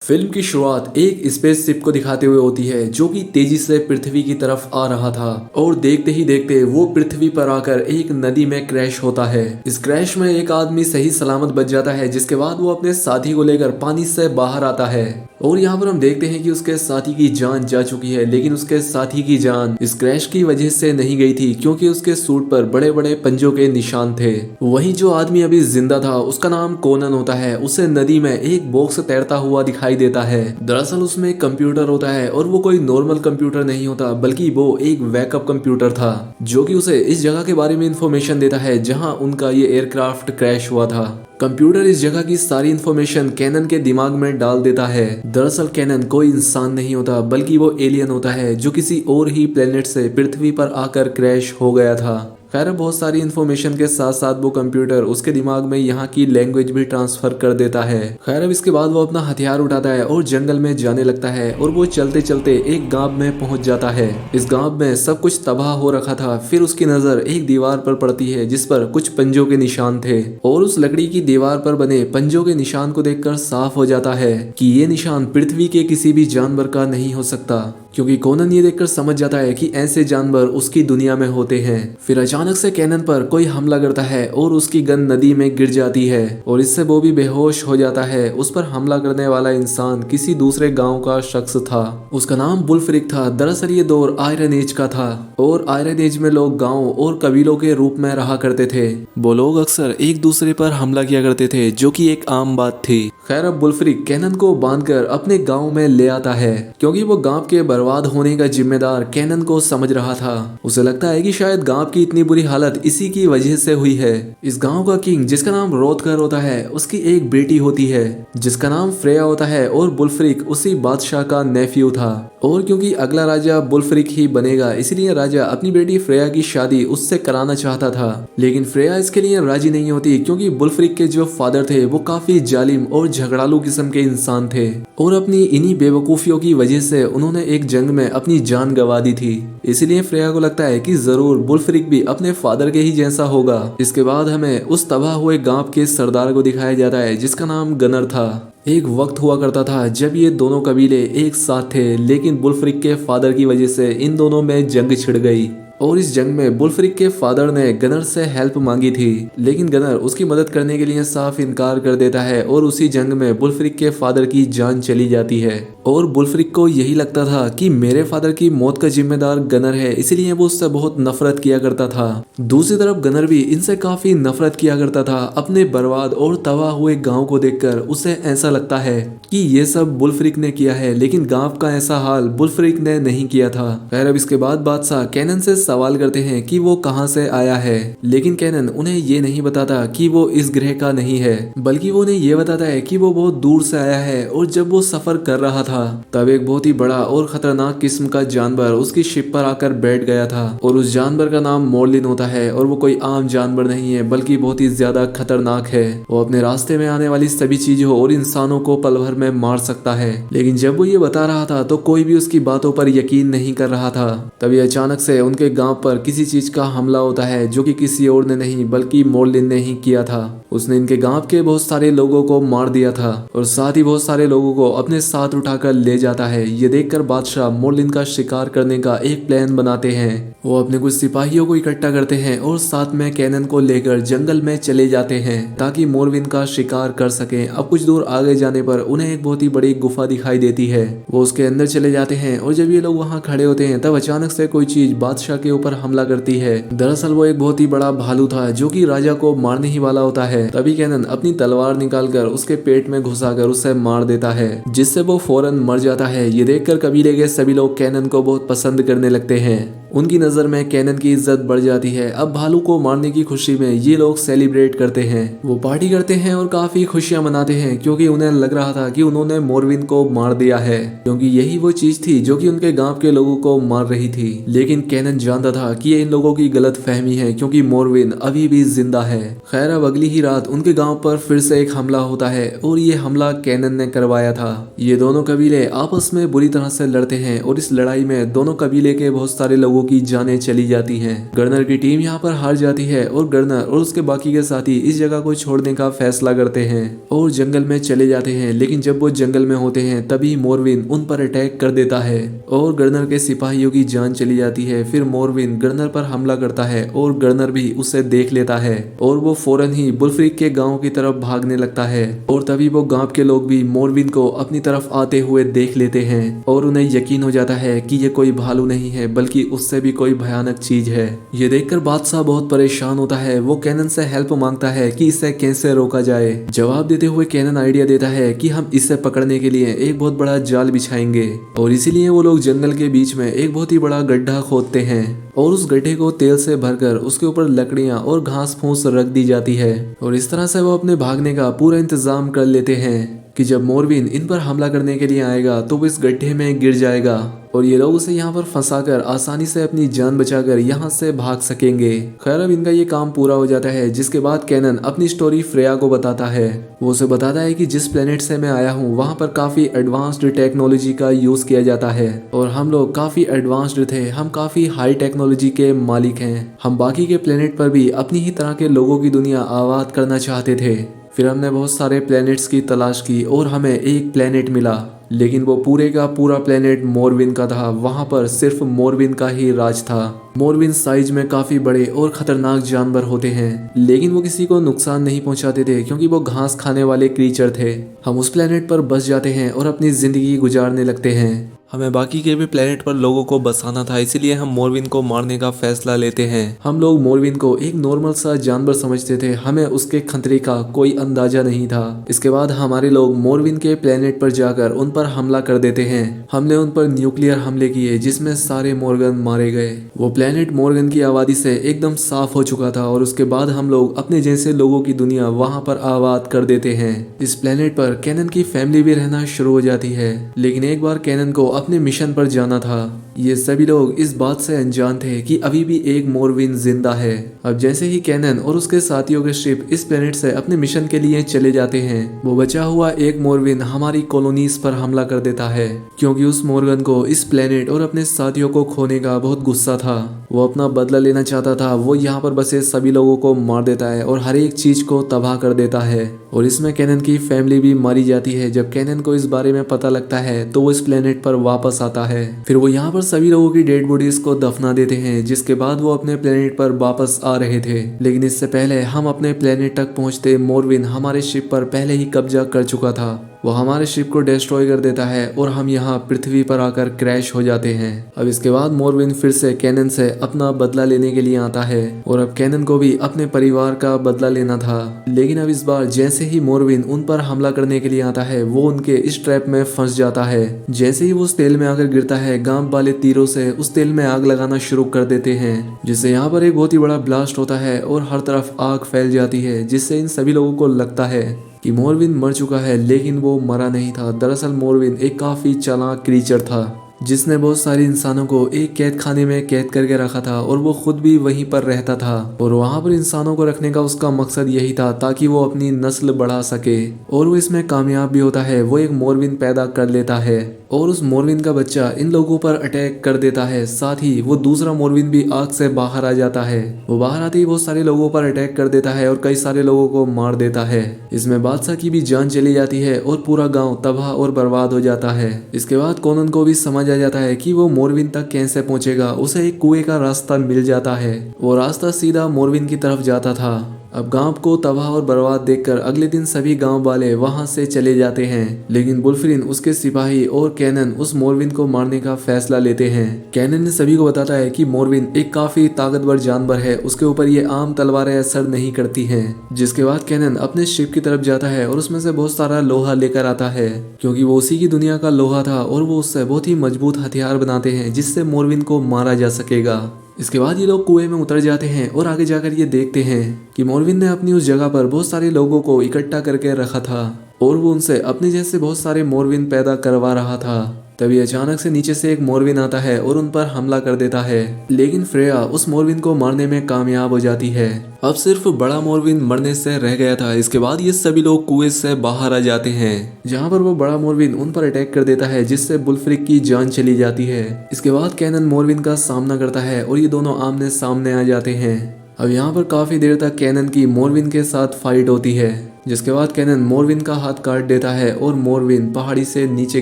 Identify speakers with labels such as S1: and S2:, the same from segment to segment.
S1: Film की शुरुआत एक स्पेसशिप को दिखाते हुए होती है जो कि तेजी से पृथ्वी की तरफ आ रहा था और देखते ही देखते वो पृथ्वी पर आकर एक नदी में क्रैश होता है। इस क्रैश में एक आदमी सही सलामत बच जाता है, जिसके बाद वो अपने साथी को लेकर पानी से बाहर आता है और यहाँ पर हम देखते हैं कि उसके साथी की जान जा चुकी है, लेकिन उसके साथी की जान इस क्रैश की वजह से नहीं गई थी क्योंकि उसके सूट पर बड़े बड़े पंजों के निशान थे। वहीं जो आदमी अभी जिंदा था उसका नाम कोनन होता है। उसे नदी में एक बॉक्स तैरता हुआ दिखाई देता है। दरअसल उसमें एक कंप्यूटर होता है और वो कोई नॉर्मल कंप्यूटर नहीं होता बल्कि वो एक बैकअप कंप्यूटर था जो कि उसे इस जगह के बारे में इंफॉर्मेशन देता है जहां उनका ये एयरक्राफ्ट क्रैश हुआ था। कंप्यूटर इस जगह की सारी इंफॉर्मेशन कैनन के दिमाग में डाल देता है। दरअसल कैनन कोई इंसान नहीं होता बल्कि वो एलियन होता है जो किसी और ही प्लेनेट से पृथ्वी पर आकर क्रैश हो गया था। खैर बहुत सारी इन्फॉर्मेशन के साथ साथ वो कंप्यूटर उसके दिमाग में यहाँ की लैंग्वेज भी ट्रांसफर कर देता है। खैर अब इसके बाद वो अपना हथियार उठाता है और जंगल में जाने लगता है और वो चलते चलते एक गांव में पहुंच जाता है। इस गांव में सब कुछ तबाह हो रखा था। फिर उसकी नजर एक दीवार पर पड़ती है जिस पर कुछ पंजों के निशान थे और उस लकड़ी की दीवार पर बने पंजों के निशान को देखकर साफ हो जाता है कि ये निशान पृथ्वी के किसी भी जानवर का नहीं हो सकता, क्योंकि कोनन ये देखकर समझ जाता है कि ऐसे जानवर उसकी दुनिया में होते हैं। फिर अचानक से कैनन पर कोई हमला करता है और उसकी गन नदी में गिर जाती है और इससे वो भी बेहोश हो जाता है। उस पर हमला करने वाला इंसान किसी दूसरे गांव का शख्स था। उसका नाम बुल्फ्रिक था। दरअसल ये दौर आयरन एज का था और आयरन एज में लोग गाँव और कबीलों के रूप में रहा करते थे। वो लोग अक्सर एक दूसरे पर हमला किया करते थे जो कि एक आम बात थी। खैर अब बुल्फ्रिक कैनन को बांधकर अपने गांव में ले आता है क्योंकि वो गांव के बर्बाद होने का जिम्मेदार कैनन को समझ रहा था। उसे लगता है कि शायद गांव की इतनी बुरी हालत इसी की वजह से हुई है। इस गांव का किंग जिसका नाम रोथकर होता है, उसकी एक बेटी होती है जिसका नाम फ्रेया होता है और बुल्फ्रिक उसी बादशाह का नेफ्यू था। और क्योंकि अगला राजा बुल्फ्रिक ही बनेगा इसलिए राजा अपनी बेटी फ्रेया की शादी उससे कराना चाहता था, लेकिन फ्रेया इसके लिए राजी नहीं होती क्योंकि बुल्फ्रिक के जो फादर थे वो काफी जालिम और झगड़ालू किस्म के इंसान थे और अपनी इन्हीं बेवकूफियों की वजह से उन्होंने एक जंग में अपनी जान गंवा दी थी। इसलिए फ्रेया को लगता है कि जरूर बुल्फ्रिक भी अपने फादर के ही जैसा होगा। इसके बाद हमें उस तबाह हुए गांव के सरदार को दिखाया जाता है जिसका नाम गनर था। एक वक्त हुआ करता था जब ये दोनों कबीले एक साथ थे, लेकिन बुल्फ्रिक के फादर की वजह से इन दोनों में जंग छिड़ गई और इस जंग में बुल्फ्रिक के फादर ने गनर से हेल्प मांगी थी, लेकिन गनर उसकी मदद करने के लिए साफ इनकार कर देता है और उसी जंग में बुल्फ्रिक के फादर की जान चली जाती है। और बुल्फ्रिक को यही लगता था कि मेरे फादर की मौत का जिम्मेदार गनर है, इसलिए वो उससे बहुत नफरत किया करता था। दूसरी तरफ गनर भी इनसे काफी नफरत किया करता था। अपने बर्बाद और तबाह हुए गाँव को देखकर उसे ऐसा लगता है कि ये सब बुल्फ्रिक ने किया है, लेकिन गाँव का ऐसा हाल बुल्फ्रिक ने नहीं किया था। खैर अब इसके बाद बादशाह कैनन से सवाल करते हैं कि वो कहां से आया है, लेकिन कैनन उन्हें ये नहीं बताता कि वो इस ग्रह का नहीं है, बल्कि वो उन्हें ये बताता है कि वो बहुत दूर से आया है और जब वो सफर कर रहा था तब एक बहुत ही बड़ा और खतरनाक किस्म का जानवर उसकी शिप पर आकर बैठ गया था और उस जानवर का नाम मोरलिन होता है और वो कोई आम जानवर नहीं है बल्कि बहुत ही ज्यादा खतरनाक है। वो अपने रास्ते में आने वाली सभी चीजों और इंसानों को पल भर में मार सकता है, लेकिन जब वो ये बता रहा था तो कोई भी उसकी बातों पर यकीन नहीं कर रहा था। तभी अचानक से उनके गांव पर किसी चीज का हमला होता है जो कि किसी और ने नहीं बल्कि मोरलिन ने ही किया था। उसने इनके गांव के बहुत सारे लोगों को मार दिया था और साथ ही बहुत सारे लोगों को अपने साथ उठाकर ले जाता है। ये देखकर बादशाह मोरलिन का शिकार करने का एक प्लान बनाते हैं। वो अपने कुछ सिपाहियों को इकट्ठा करते हैं और साथ में कैनन को लेकर जंगल में चले जाते हैं ताकि मोरलिन का शिकार कर सकें। अब कुछ दूर आगे जाने पर उन्हें एक बहुत ही बड़ी गुफा दिखाई देती है। वो उसके अंदर चले जाते हैं और जब ये लोग वहाँ खड़े होते हैं तब अचानक से कोई चीज बादशाह के ऊपर हमला करती है। दरअसल वो एक बहुत ही बड़ा भालू था जो कि राजा को मारने ही वाला होता है। तभी कैनन अपनी तलवार निकालकर उसके पेट में घुसाकर उसे मार देता है, जिससे वो फौरन मर जाता है। ये देखकर कबीले के सभी लोग कैनन को बहुत पसंद करने लगते हैं। उनकी नजर में कैनन की इज्जत बढ़ जाती है। अब भालू को मारने की खुशी में ये लोग सेलिब्रेट करते हैं। वो पार्टी करते हैं और काफी खुशियां मनाते हैं क्योंकि उन्हें लग रहा था कि उन्होंने मोरविन को मार दिया है, क्योंकि यही वो चीज थी जो कि उनके गांव के लोगों को मार रही थी। लेकिन कैनन जानता था कि ये इन लोगों की गलत फहमी है क्योंकि मोरविन अभी भी जिंदा है। खैर अब अगली ही रात उनके गाँव पर फिर से एक हमला होता है और ये हमला कैनन ने करवाया था। ये दोनों कबीले आपस में बुरी तरह से लड़ते हैं और इस लड़ाई में दोनों कबीले के बहुत सारे लोगों लोगों की जानें चली जाती हैं। गर्नर की टीम यहाँ पर हार जाती है और गर्नर और उसके बाकी के साथी इस जगह को छोड़ने का फैसला करते हैं और जंगल में चले जाते हैं। लेकिन जब वो जंगल में होते हैं तभी मोरविन उन पर अटैक कर देता है और गर्नर के सिपाहियों की जान चली जाती है। फिर मोरविन गर्नर पर हमला करता है और गर्नर भी उसे देख लेता है और वो फौरन ही बुलफ्रीक के गांव की तरफ भागने लगता है और तभी वो गांव के लोग भी मोरविन को अपनी तरफ आते हुए देख लेते हैं और उन्हें यकीन हो जाता है कि ये कोई भालू नहीं है बल्कि उससे भी कोई भयानक चीज है। ये देखकर बादशाह बहुत परेशान होता है। वो कैनन से हेल्प मांगता है कि इसे कैसे रोका जाए। जवाब देते हुए कैनन आइडिया देता है कि हम इसे पकड़ने के लिए एक बहुत बड़ा जाल बिछाएंगे और इसीलिए वो लोग जंगल के बीच में एक बहुत ही बड़ा गड्ढा खोदते हैं और उस गड्ढे को तेल से भरकर उसके ऊपर लकड़ियां और घास फूस रख दी जाती है और इस तरह से वो अपने भागने का पूरा इंतजाम कर लेते हैं कि जब मोरविन इन पर हमला करने के लिए आएगा तो वो इस गड्ढे में गिर जाएगा और ये लोग उसे यहाँ पर फंसाकर आसानी से अपनी जान बचाकर यहाँ से भाग सकेंगे। खैर अब इनका ये काम पूरा हो जाता है, जिसके बाद कैनन अपनी स्टोरी फ्रेया को बताता है। वो उसे बताता है कि जिस प्लेनेट से मैं आया हूँ वहाँ पर काफी एडवांस्ड टेक्नोलॉजी का यूज किया जाता है और हम लोग काफी एडवांस्ड थे, हम काफी हाई टेक्नोलॉजी के मालिक हैं। हम बाकी के प्लेनेट पर भी अपनी ही तरह के लोगों की दुनिया आबाद करना चाहते थे। फिर हमने बहुत सारे प्लैनेट्स की तलाश की और हमें एक प्लैनेट मिला, लेकिन वो पूरे का पूरा प्लैनेट मोरविन का था। वहां पर सिर्फ मोरविन का ही राज था। मोरविन साइज में काफी बड़े और खतरनाक जानवर होते हैं, लेकिन वो किसी को नुकसान नहीं पहुंचाते थे क्योंकि वो घास खाने वाले क्रीचर थे। हम उस प्लैनेट पर बस जाते हैं और अपनी जिंदगी गुजारने लगते हैं। हमें बाकी के भी प्लेनेट पर लोगों को बसाना था, इसीलिए हम मोरविन को मारने का फैसला लेते हैं। हम लोग मोरविन को एक नॉर्मल सा जानवर समझते थे, हमें उसके खतरे का कोई अंदाजा नहीं था। इसके बाद हमारे लोग मोरविन के प्लेनेट पर जाकर उन पर हमला कर देते हैं। हमने उन पर न्यूक्लियर हमले किए जिसमें सारे मोर्गन मारे गए। वो प्लेनेट मोर्गन की आबादी से एकदम साफ हो चुका था और उसके बाद हम लोग अपने जैसे लोगों की दुनिया वहाँ पर आबाद कर देते हैं। इस प्लेनेट पर कैनन की फैमिली भी रहना शुरू हो जाती है, लेकिन एक बार कैनन को अपने मिशन पर जाना था। ये सभी लोग इस बात से अनजान थे कि अभी भी एक मोरविन जिंदा है। अब जैसे ही कैनन और उसके साथियों के शिप इस प्लेनेट से अपने मिशन के लिए चले जाते हैं, वो बचा हुआ एक मोरविन हमारी कॉलोनीज पर हमला कर देता है क्योंकि उस मोरगन को इस प्लेनेट और अपने साथियों को खोने का बहुत गुस्सा था। वो अपना बदला लेना चाहता था। वो यहाँ पर बसे सभी लोगों को मार देता है और हर एक चीज को तबाह कर देता है और इसमें कैनन की फैमिली भी मारी जाती है। जब कैनन को इस बारे में पता लगता है तो वो इस प्लेनेट पर वापस आता है। फिर वो यहाँ पर सभी लोगों की डेड बॉडीज को दफना देते हैं, जिसके बाद वो अपने प्लेनेट पर वापस आ रहे थे। लेकिन इससे पहले हम अपने प्लेनेट तक पहुंचते मोरविन हमारे शिप पर पहले ही कब्जा कर चुका था। वो हमारे शिप को डिस्ट्रॉय कर देता है और हम यहाँ पृथ्वी पर आकर क्रैश हो जाते हैं। अब इसके बाद मोरविन फिर से कैनन से अपना बदला लेने के लिए आता है और अब कैनन को भी अपने परिवार का बदला लेना था। लेकिन अब इस बार जैसे ही मोरविन उन पर हमला करने के लिए आता है, वो उनके इस ट्रैप में फंस जाता है। जैसे ही वो उस तेल में आकर गिरता है, गांव वाले तीरों से उस तेल में आग लगाना शुरू कर देते हैं, जिससे यहाँ पर एक बहुत ही बड़ा ब्लास्ट होता है और हर तरफ आग फैल जाती है, जिससे इन सभी लोगों को लगता है कि मोरविन मर चुका है। लेकिन वो मरा नहीं था। दरअसल मोरविन एक काफी चालाक क्रीचर था जिसने बहुत सारे इंसानों को एक कैद खाने में कैद करके रखा था और वो खुद भी वहीं पर रहता था और वहां पर इंसानों को रखने का उसका मकसद यही था ताकि वो अपनी नस्ल बढ़ा सके और वो इसमें कामयाब भी होता है। वो एक मोरविन पैदा कर लेता है और उस मोरविन का बच्चा इन लोगों पर अटैक कर देता है। साथ ही वो दूसरा मोरविन भी आग से बाहर आ जाता है। वो बाहर आते ही बहुत सारे लोगों पर अटैक कर देता है और कई सारे लोगों को मार देता है। इसमें बादशाह की भी जान चली जाती है और पूरा गांव तबाह और बर्बाद हो जाता है। इसके बाद कोनन को भी समझ आ जाता है कि वो मोरविन तक कैसे पहुंचेगा। उसे एक कुएं का रास्ता मिल जाता है। वो रास्ता सीधा मोरविन की तरफ जाता था। अब गांव को तबाह और बर्बाद देखकर अगले दिन सभी गांव वाले वहां से चले जाते हैं, लेकिन बुलफ्रिन, उसके सिपाही और कैनन उस मोरविन को मारने का फैसला लेते हैं। कैनन ने सभी को बताता है कि मोरविन एक काफी ताकतवर जानवर है, उसके ऊपर ये आम तलवारें असर नहीं करती हैं। जिसके बाद कैनन अपने शिप की तरफ जाता है और उसमें से बहुत सारा लोहा लेकर आता है क्योंकि वो उसी की दुनिया का लोहा था और वो उससे बहुत ही मजबूत हथियार बनाते हैं जिससे मोरविन को मारा जा सकेगा। इसके बाद ये लोग कुएं में उतर जाते हैं और आगे जाकर ये देखते हैं कि मोरविन ने अपनी उस जगह पर बहुत सारे लोगों को इकट्ठा करके रखा था और वो उनसे अपने जैसे बहुत सारे मोरविन पैदा करवा रहा था। तभी अचानक से नीचे से एक मोरविन आता है और उन पर हमला कर देता है, लेकिन फ्रेया उस मोरविन को मारने में कामयाब हो जाती है। अब सिर्फ बड़ा मोरविन मरने से रह गया था। इसके बाद ये सभी लोग कुएं से बाहर आ जाते हैं, जहाँ पर वो बड़ा मोरविन उन पर अटैक कर देता है, जिससे बुलफ्रिक की जान चली जाती है। इसके बाद कैनन मोरविन का सामना करता है और ये दोनों आमने सामने आ जाते हैं। अब यहाँ पर काफी देर तक कैनन की मोरविन के साथ फाइट होती है, जिसके बाद कैनन मोरविन का हाथ काट देता है और मोरविन पहाड़ी से नीचे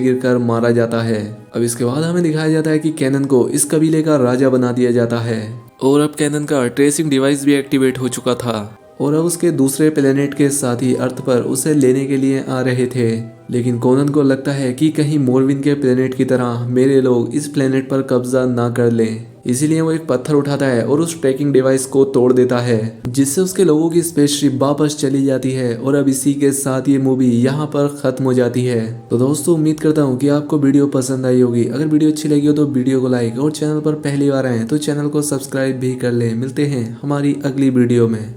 S1: गिरकर मारा जाता है। अब इसके बाद हमें दिखाया जाता है कि कैनन को इस कबीले का राजा बना दिया जाता है और अब कैनन का ट्रेसिंग डिवाइस भी एक्टिवेट हो चुका था और अब उसके दूसरे प्लेनेट के साथी अर्थ पर उसे लेने के लिए आ रहे थे। लेकिन कोनन को लगता है कि कहीं मोरविन के प्लेनेट की तरह मेरे लोग इस प्लेनेट पर कब्जा ना कर लें, इसीलिए वो एक पत्थर उठाता है और उस ट्रैकिंग डिवाइस को तोड़ देता है, जिससे उसके लोगों की स्पेसशिप वापस चली जाती है। और अब इसी के साथ ये मूवी यहाँ पर खत्म हो जाती है। तो दोस्तों उम्मीद करता हूँ कि आपको वीडियो पसंद आई होगी। अगर वीडियो अच्छी लगी हो तो वीडियो को लाइक और चैनल पर पहली बार आए तो चैनल को सब्सक्राइब भी कर ले। मिलते हैं हमारी अगली वीडियो में।